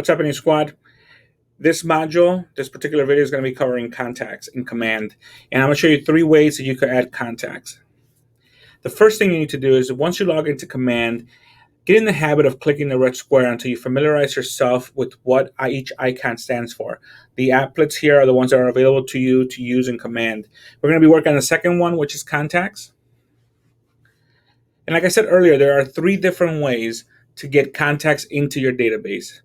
What's happening, squad? This module, this particular video is going to be covering contacts in Command. And I'm going to show you 3 ways that you could add contacts. The first thing you need to do is once you log into Command, get in the habit of clicking the red square until you familiarize yourself with what each icon stands for. The applets here are the ones that are available to you to use in Command. We're going to be working on the second one, which is contacts. And like I said earlier, there are 3 different ways to get contacts into your database.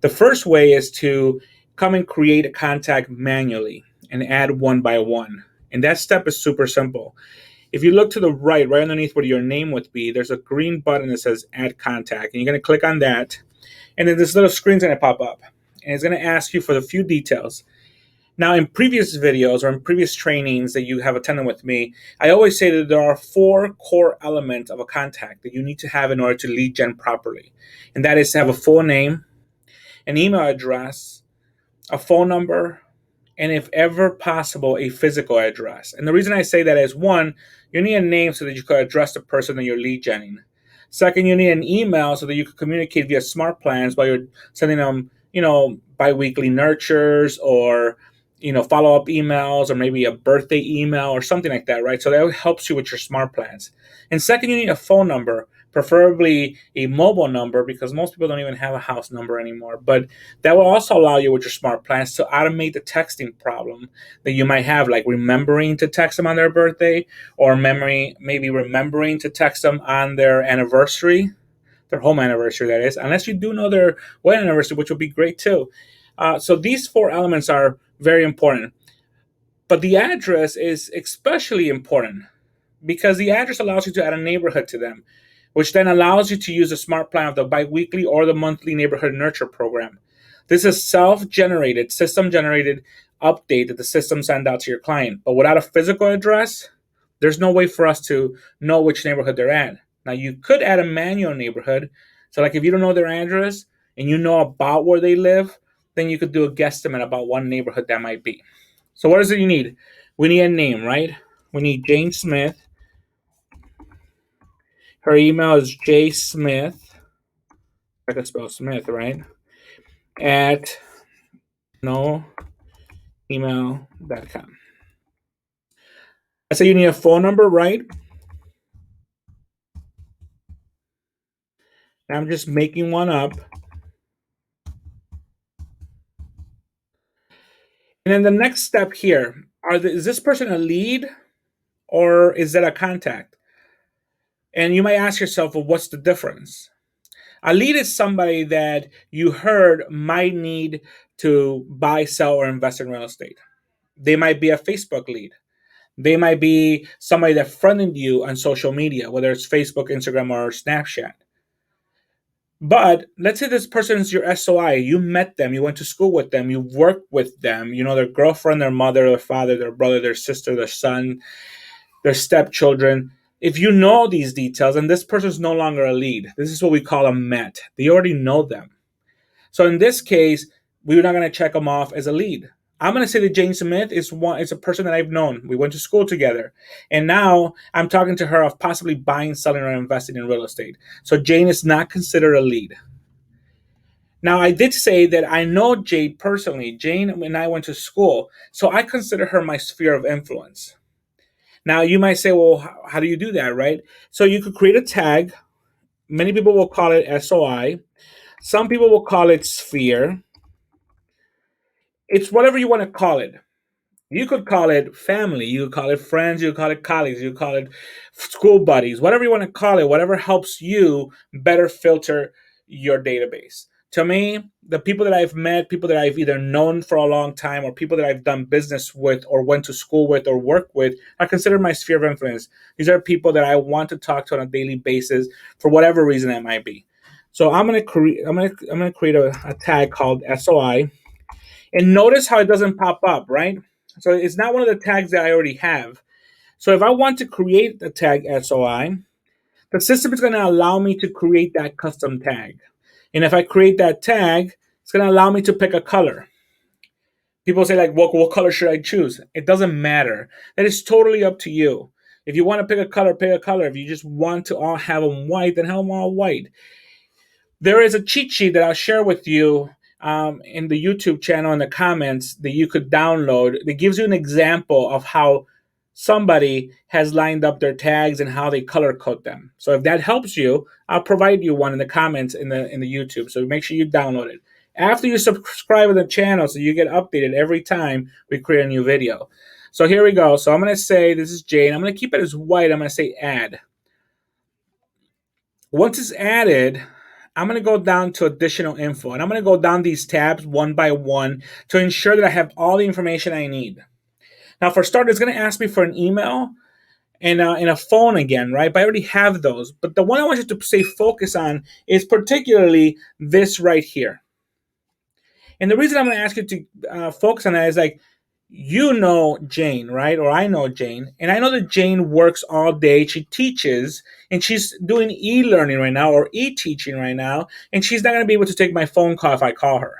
The first way is to come and create a contact manually and add one by one. And that step is super simple. If you look to the right underneath where your name would be, there's a green button that says Add Contact. And you're going to click on that. And then this little screen's going to pop up. And it's going to ask you for the few details. Now, in previous videos or in previous trainings that you have attended with me, I always say that there are 4 core elements of a contact that you need to have in order to lead gen properly. And that is to have a full name, an email address, a phone number, and if ever possible, a physical address. And the reason I say that is, 1, you need a name so that you can address the person that you're lead genning. Second, you need an email so that you can communicate via smart plans while you're sending them, bi-weekly nurtures or, follow-up emails or maybe a birthday email or something like that, right? So that helps you with your smart plans. And second, you need a phone number, preferably a mobile number, because most people don't even have a house number anymore. But that will also allow you with your smart plans to automate the texting problem that you might have, like remembering to text them on their birthday or maybe remembering to text them on their anniversary, their home anniversary, that is, unless you do know their wedding anniversary, which would be great too. So these 4 elements are very important. But the address is especially important because the address allows you to add a neighborhood to them, which then allows you to use the smart plan of the biweekly or the monthly neighborhood nurture program. This is self-generated, system-generated update that the system sends out to your client. But without a physical address, there's no way for us to know which neighborhood they're at. Now, you could add a manual neighborhood. So like if you don't know their address and you know about where they live, then you could do a guesstimate about what neighborhood that might be. So what is it you need? We need a name, right? We need Jane Smith. Her email is jsmith, I can spell Smith, right? At noemail.com. I say you need a phone number, right? I'm just making one up. And then the next step here, is this person a lead or is that a contact? And you might ask yourself, well, what's the difference? A lead is somebody that you heard might need to buy, sell, or invest in real estate. They might be a Facebook lead. They might be somebody that friended you on social media, whether it's Facebook, Instagram, or Snapchat. But let's say this person is your SOI. You met them. You went to school with them. You worked with them. You know their girlfriend, their mother, their father, their brother, their sister, their son, their stepchildren. If you know these details, and this person is no longer a lead, this is what we call a met. They already know them. So in this case, we're not going to check them off as a lead. I'm going to say that Jane Smith is a person that I've known. We went to school together. And now I'm talking to her of possibly buying, selling, or investing in real estate. So Jane is not considered a lead. Now, I did say that I know Jade personally. Jane and I went to school. So I consider her my sphere of influence. Now, you might say, well, how do you do that, right? So you could create a tag. Many people will call it SOI. Some people will call it sphere. It's whatever you want to call it. You could call it family, you could call it friends, you could call it colleagues, you could call it school buddies, whatever you want to call it, whatever helps you better filter your database. To me, the people that I've met, people that I've either known for a long time or people that I've done business with or went to school with or work with are considered my sphere of influence. These are people that I want to talk to on a daily basis for whatever reason that might be. So I'm going to create a tag called SOI. And notice how it doesn't pop up, right? So it's not one of the tags that I already have. So if I want to create the tag SOI, the system is going to allow me to create that custom tag. And if I create that tag, it's going to allow me to pick a color. People say, like, what color should I choose? It doesn't matter. That is totally up to you. If you want to pick a color, pick a color. If you just want to all have them white, then have them all white. There is a cheat sheet that I'll share with you in the YouTube channel in the comments that you could download that gives you an example of how somebody has lined up their tags and how they color code them. So if that helps you, I'll provide you one in the comments in the YouTube. So make sure you download it. After you subscribe to the channel so you get updated every time we create a new video. So here we go. So I'm going to say this is Jane. I'm going to keep it as white. I'm going to say add. Once it's added, I'm going to go down to additional info. And I'm going to go down these tabs one by one to ensure that I have all the information I need. Now, for starters, it's going to ask me for an email and a phone again, right? But I already have those. But the one I want you to say focus on is particularly this right here. And the reason I'm going to ask you to focus on that is like, you know Jane, right? Or I know Jane. And I know that Jane works all day. She teaches, and she's doing e-learning right now or e-teaching right now. And she's not going to be able to take my phone call if I call her.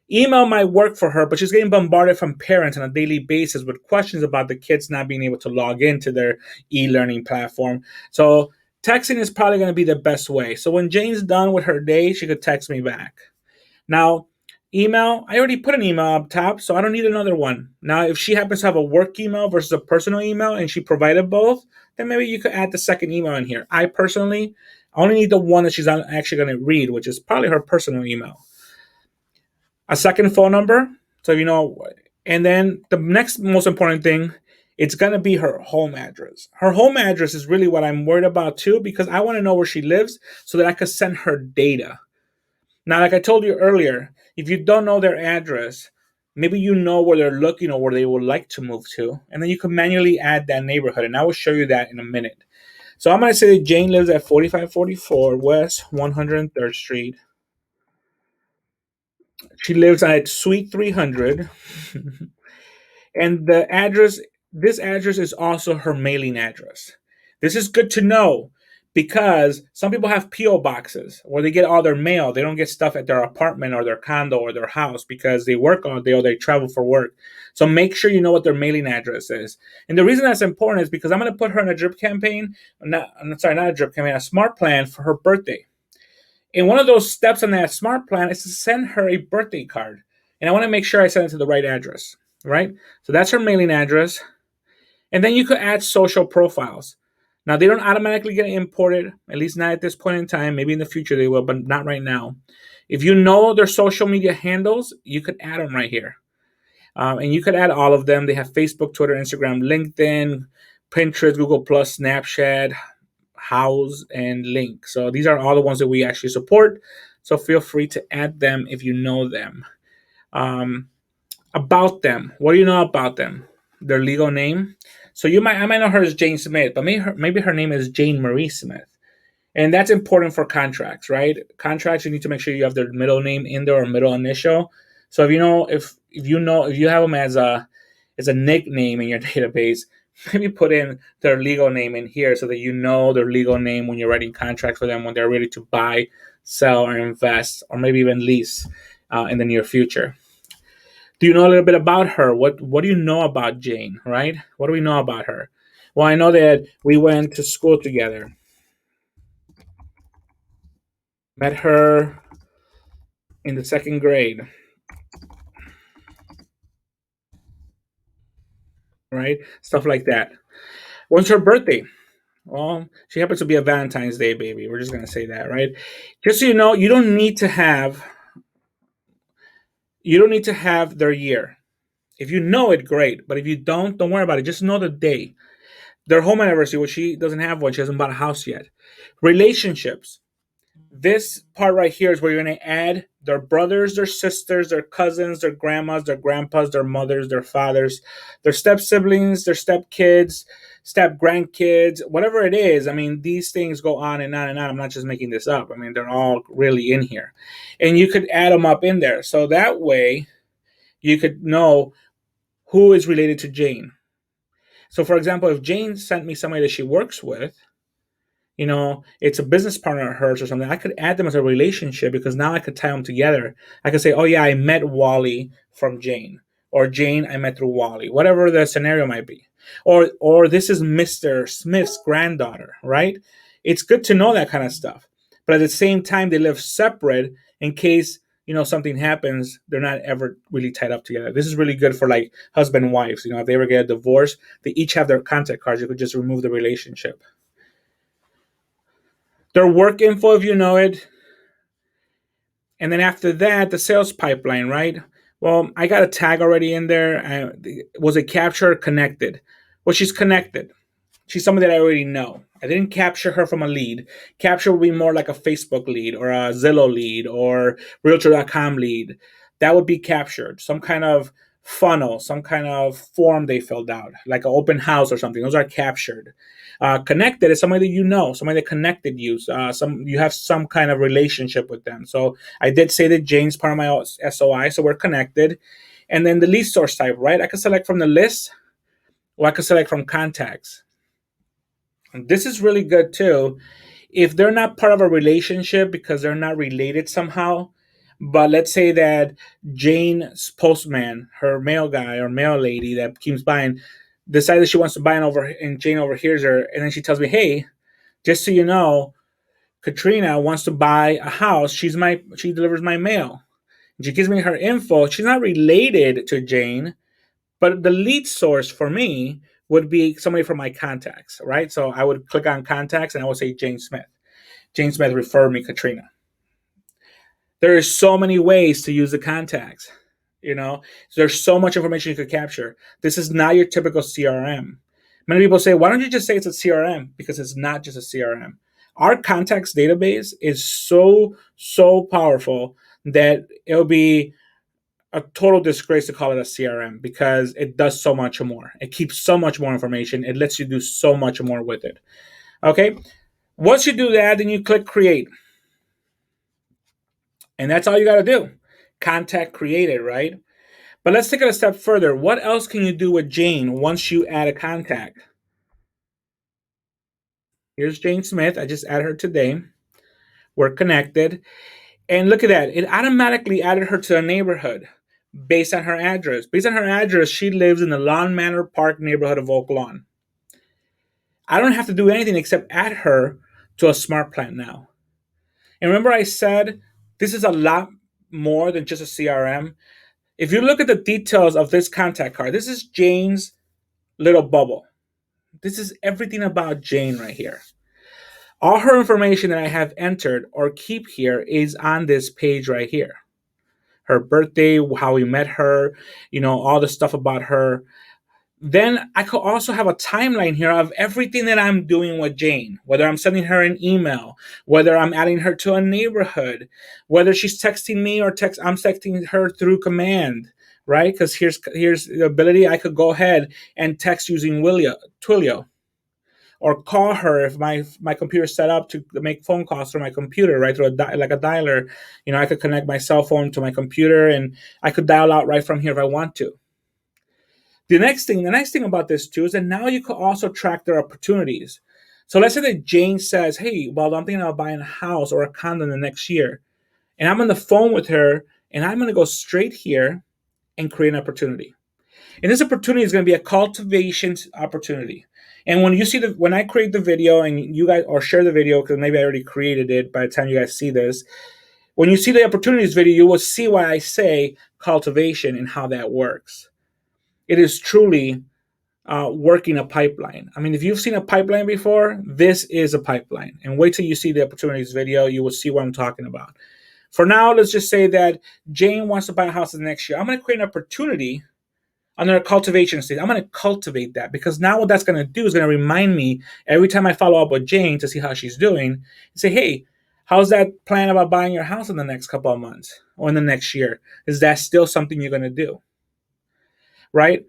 Email might work for her, but she's getting bombarded from parents on a daily basis with questions about the kids not being able to log into their e-learning platform. So texting is probably going to be the best way. So when Jane's done with her day, she could text me back. Now, email, I already put an email up top, so I don't need another one. Now, if she happens to have a work email versus a personal email and she provided both, then maybe you could add the second email in here. I personally only need the one that she's actually going to read, which is probably her personal email. A second phone number, so you know. And then the next most important thing, it's going to be her home address. Her home address is really what I'm worried about too, because I want to know where she lives so that I could send her data. Now, like I told you earlier, if you don't know their address, maybe you know where they're looking or where they would like to move to, and then you can manually add that neighborhood, and I will show you that in a minute. So I'm going to say that Jane lives at 4544 West 103rd Street. She lives at Suite 300. And this address is also her mailing address. This is good to know because some people have P.O. boxes where they get all their mail. They don't get stuff at their apartment or their condo or their house because they work all day or they travel for work. So make sure you know what their mailing address is. And the reason that's important is because I'm going to put her in a drip campaign. Not a drip campaign, a smart plan for her birthday. And one of those steps on that smart plan is to send her a birthday card. And I want to make sure I send it to the right address, right? So that's her mailing address. And then you could add social profiles. Now, they don't automatically get imported, at least not at this point in time. Maybe in the future they will, but not right now. If you know their social media handles, you could add them right here. And you could add all of them. They have Facebook, Twitter, Instagram, LinkedIn, Pinterest, Google+, Snapchat, House, and Link. So these are all the ones that we actually support. So feel free to add them if you know them. About them, what do you know about them? Their legal name. So I might know her as Jane Smith, but maybe her name is Jane Marie Smith. And that's important for contracts, right? Contracts, you need to make sure you have their middle name in there or middle initial. So if you have them as a nickname in your database, maybe put in their legal name in here so that you know their legal name when you're writing contracts for them when they're ready to buy, sell, or invest, or maybe even lease in the near future. Do you know a little bit about her? What do you know about Jane, right? What do we know about her? Well, I know that we went to school together. Met her in the second grade, right? Stuff like that. When's her birthday? Well, she happens to be a Valentine's Day baby. We're just going to say that, right? Just so you know, you don't need to have their year. If you know it, great. But if you don't worry about it. Just know the day. Their home anniversary, which she doesn't have one. She hasn't bought a house yet. Relationships. This part right here is where you're going to add their brothers, their sisters, their cousins, their grandmas, their grandpas, their mothers, their fathers, their step siblings, their step kids, step grandkids, whatever it is. I mean, these things go on and on and on. I'm not just making this up. I mean, they're all really in here. And you could add them up in there. So that way you could know who is related to Jane. So, for example, if Jane sent me somebody that she works with, it's a business partner of hers or something, I could add them as a relationship because now I could tie them together. I could say, oh, yeah, I met Wally from Jane, or Jane, I met through Wally, whatever the scenario might be. Or this is Mr. Smith's granddaughter, right? It's good to know that kind of stuff. But at the same time, they live separate in case, something happens, they're not ever really tied up together. This is really good for like husband and wives. If they ever get a divorce, they each have their contact cards. You could just remove the relationship. Their work info, if you know it. And then after that, the sales pipeline, right? Well, I got a tag already in there. Was it captured or connected? Well, she's connected. She's somebody that I already know. I didn't capture her from a lead. Capture would be more like a Facebook lead or a Zillow lead or Realtor.com lead. That would be captured. Some kind of funnel, some kind of form they filled out, like an open house or something. Those are captured. Connected is somebody that you know, somebody that connected you. You have some kind of relationship with them. So I did say that Jane's part of my SOI, so we're connected. And then the lead source type, right? I can select from the list, or I can select from contacts. And this is really good too. If they're not part of a relationship because they're not related somehow, but let's say that Jane's postman, her mail guy or mail lady that keeps buying, decided she wants to buy and Jane overhears her, and then she tells me, "Hey, just so you know, Katrina wants to buy a house. She delivers my mail." And she gives me her info. She's not related to Jane, but the lead source for me would be somebody from my contacts, right? So I would click on contacts and I would say Jane Smith. Jane Smith referred me Katrina. There are so many ways to use the contacts. There's so much information you could capture. This is not your typical CRM. Many people say, why don't you just say it's a CRM? Because it's not just a CRM. Our contacts database is so powerful that it'll be a total disgrace to call it a CRM because it does so much more. It keeps so much more information. It lets you do so much more with it. Okay. Once you do that, then you click create. And that's all you got to do. Contact created, right? But let's take it a step further. What else can you do with Jane once you add a contact? Here's Jane Smith. I just added her today. We're connected. And look at that. It automatically added her to a neighborhood based on her address. Based on her address, she lives in the Lawn Manor Park neighborhood of Oak Lawn. I don't have to do anything except add her to a smart plan now. And remember I said this is a lot more than just a CRM. If you look at the details of this contact card, this is Jane's little bubble. This is everything about Jane right here. All her information that I have entered or keep here is on this page right here. Her birthday, how we met her, all the stuff about her. Then I could also have a timeline here of everything that I'm doing with Jane, whether I'm sending her an email, whether I'm adding her to a neighborhood, whether she's texting me or I'm texting her through Commnad, right? Because here's the ability. I could go ahead and text using Twilio, or call her if my computer's set up to make phone calls through my computer, right? Through like a dialer. I could connect my cell phone to my computer and I could dial out right from here if I want to. The nice thing about this too is that now you can also track their opportunities. So let's say that Jane says, "Hey, well, I'm thinking about buying a house or a condo in the next year." And I'm on the phone with her and I'm going to go straight here and create an opportunity. And this opportunity is going to be a cultivation opportunity. And when I create the video and you guys, or share the video, because maybe I already created it by the time you guys see this, when you see the opportunities video, you will see why I say cultivation and how that works. It is truly working a pipeline. I mean, if you've seen a pipeline before, this is a pipeline. And wait till you see the opportunities video, you will see what I'm talking about. For now, let's just say that Jane wants to buy a house the next year. I'm going to create an opportunity under a cultivation stage. I'm going to cultivate that because now what that's going to do is going to remind me every time I follow up with Jane to see how she's doing and say, "Hey, how's that plan about buying your house in the next couple of months or in the next year? Is that still something you're going to do?" Right?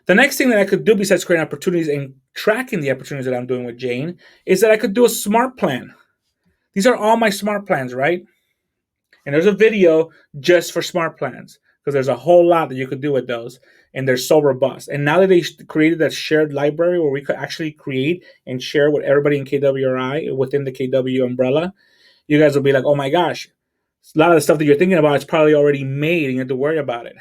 The next thing that I could do besides creating opportunities and tracking the opportunities that I'm doing with Jane is that I could do a smart plan. These are all my smart plans, right? And there's a video just for smart plans because there's a whole lot that you could do with those, and they're so robust. And now that they created that shared library where we could actually create and share with everybody in KWRI within the KW umbrella, you guys will be like, "Oh my gosh, a lot of the stuff that you're thinking about is probably already made and you have to worry about it."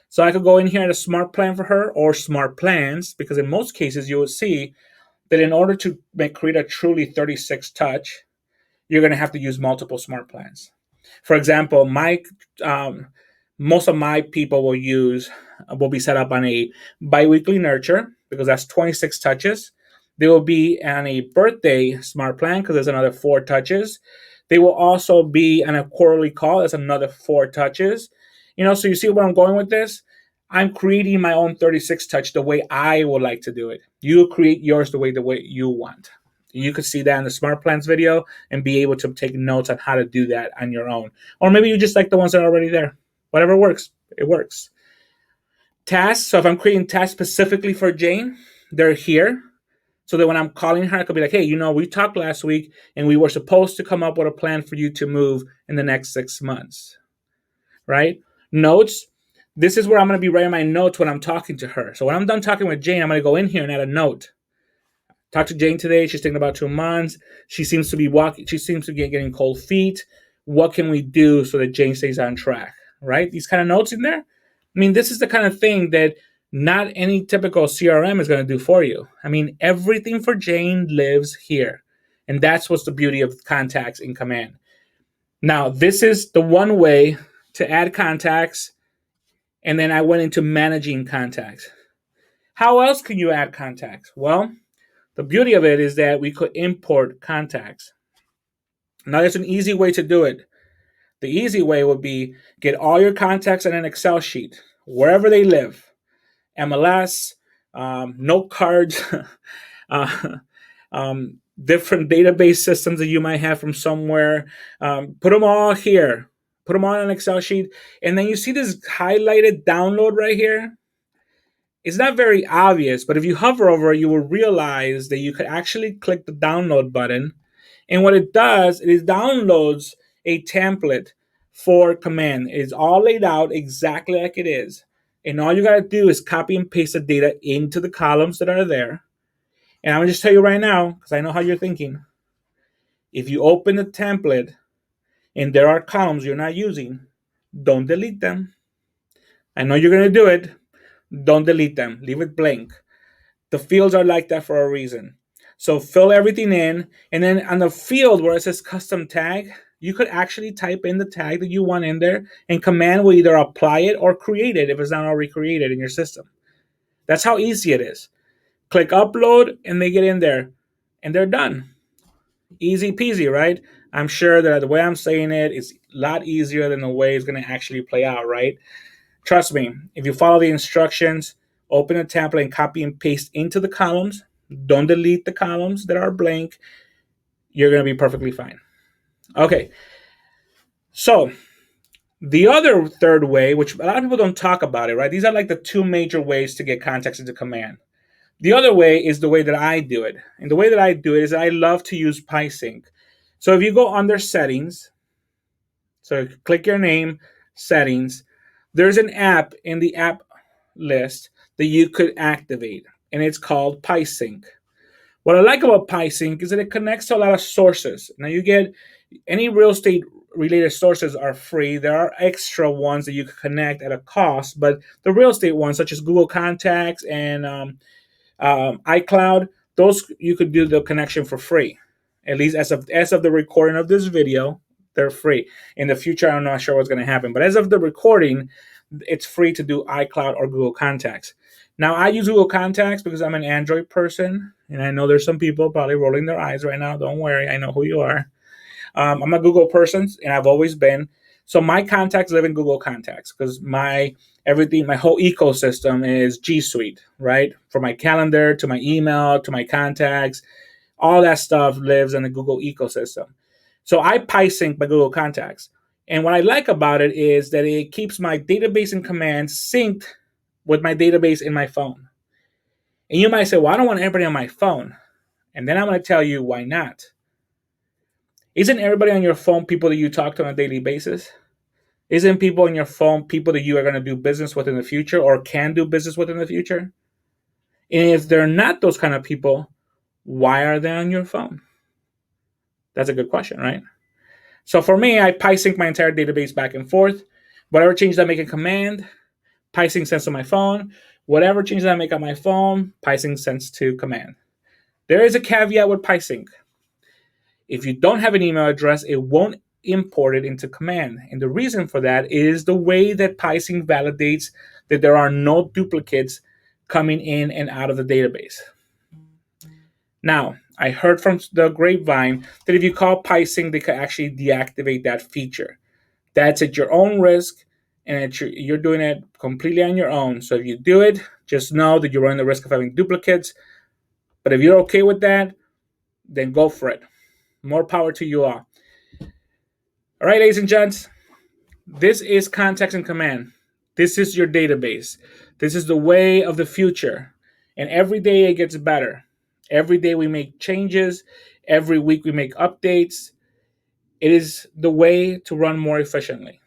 So I could go in here and a smart plan for her or smart plans, because in most cases you will see that in order to create a truly 36 touch, you're going to have to use multiple smart plans. For example, um, most of my people will be set up on a biweekly nurture because that's 26 touches. They will be on a birthday smart plan because there's another 4 touches. They will also be on a quarterly call. That's another 4 touches. So you see where I'm going with this? I'm creating my own 36 touch the way I would like to do it. You create yours the way you want. You could see that in the smart plans video and be able to take notes on how to do that on your own. Or maybe you just like the ones that are already there. Whatever works, it works. Tasks. So if I'm creating tasks specifically for Jane, they're here. So that when I'm calling her, I could be like, hey, we talked last week and we were supposed to come up with a plan for you to move in the next 6 months, right? Notes. This is where I'm going to be writing my notes when I'm talking to her. So when I'm done talking with Jane, I'm going to go in here and add a note. Talked to Jane today. She's thinking about 2 months. She seems to be walking. She seems to be getting cold feet. What can we do so that Jane stays on track, right? These kind of notes in there. I mean, this is the kind of thing that not any typical CRM is going to do for you. I mean, everything for Jane lives here. And that's what's the beauty of contacts in Command. Now, this is the one way to add contacts. And then I went into managing contacts. How else can you add contacts? Well, the beauty of it is that we could import contacts. Now, there's an easy way to do it. The easy way would be get all your contacts in an Excel sheet, wherever they live. MLS, note cards, different database systems that you might have from somewhere. Put them all here. Put them all in an Excel sheet. And then you see this highlighted download right here. It's not very obvious, but if you hover over it, you will realize that you could actually click the download button. And what it does, it downloads a template for Command. It's all laid out exactly like it is. And all you got to do is copy and paste the data into the columns that are there. And I'm going to just tell you right now, because I know how you're thinking. If you open the template and there are columns you're not using, don't delete them. I know you're going to do it. Don't delete them. Leave it blank. The fields are like that for a reason. So fill everything in, and then on the field where it says custom tag, you could actually type in the tag that you want in there, and Command will either apply it or create it if it's not already created in your system. That's how easy it is. Click upload, and they get in there, and they're done. Easy peasy, right? I'm sure that the way I'm saying it is a lot easier than the way it's going to actually play out, right? Trust me, if you follow the instructions, open a template and copy and paste into the columns. Don't delete the columns that are blank. You're going to be perfectly fine. Okay. So the other third way, which a lot of people don't talk about it, right? These are like the 2 major ways to get contacts into Command. The other way is the way that I do it. And the way that I do it is I love to use Pisync. So if you go under settings, so click your name, settings, there's an app in the app list that you could activate, and it's called Pisync. What I like about Pisync is that it connects to a lot of sources. Now you get any real estate related sources are free. There are extra ones that you can connect at a cost, but the real estate ones, such as Google Contacts and iCloud, those you could do the connection for free. At least as of the recording of this video, they're free. In the future, I'm not sure what's going to happen, but as of the recording, it's free to do iCloud or Google Contacts. Now, I use Google Contacts because I'm an Android person, and I know there's some people probably rolling their eyes right now. Don't worry, I know who you are. I'm a Google person, and I've always been. So my contacts live in Google Contacts because my whole ecosystem is G Suite, right? From my calendar to my email to my contacts, all that stuff lives in the Google ecosystem. So I Pisync my Google Contacts. And what I like about it is that it keeps my database and commands synced with my database in my phone. And you might say, well, I don't want everybody on my phone. And then I'm going to tell you why not. Isn't everybody on your phone people that you talk to on a daily basis? Isn't people on your phone people that you are going to do business with in the future or can do business with in the future? And if they're not those kind of people, why are they on your phone? That's a good question, right? So for me, I Pisync my entire database back and forth. Whatever changes I make in Command, Pisync sends to my phone. Whatever changes I make on my phone, Pisync sends to Command. There is a caveat with Pisync. If you don't have an email address, it won't imported into Command. And the reason for that is the way that Pisync validates that there are no duplicates coming in and out of the database. Now, I heard from the grapevine that if you call Pisync, they could actually deactivate that feature. That's at your own risk, and you're doing it completely on your own. So if you do it, just know that you're running the risk of having duplicates. But if you're okay with that, then go for it. More power to you all. All right, ladies and gents, this is Context and Command. This is your database. This is the way of the future. And every day it gets better. Every day we make changes. Every week we make updates. It is the way to run more efficiently.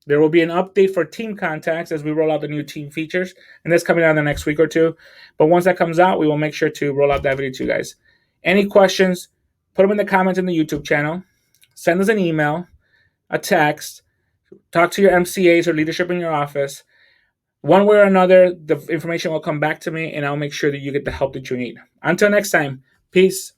There will be an update for team contacts as we roll out the new team features, and that's coming out in the next week or two. But once that comes out, we will make sure to roll out that video to you guys. Any questions, put them in the comments in the YouTube channel. Send us an email, a text, talk to your MCAs or leadership in your office. One way or another, the information will come back to me, and I'll make sure that you get the help that you need. Until next time, peace.